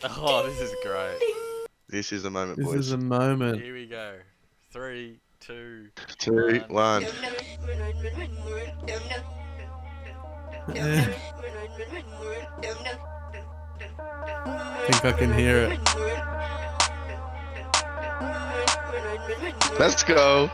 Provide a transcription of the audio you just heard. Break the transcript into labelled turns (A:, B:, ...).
A: Oh, this is great.
B: This is the moment,
C: This is
B: boys.
C: a moment.
A: Here we go. 3, 2,
B: 2,
A: 1.
B: 1.
C: Think I can hear it.
B: Let's go.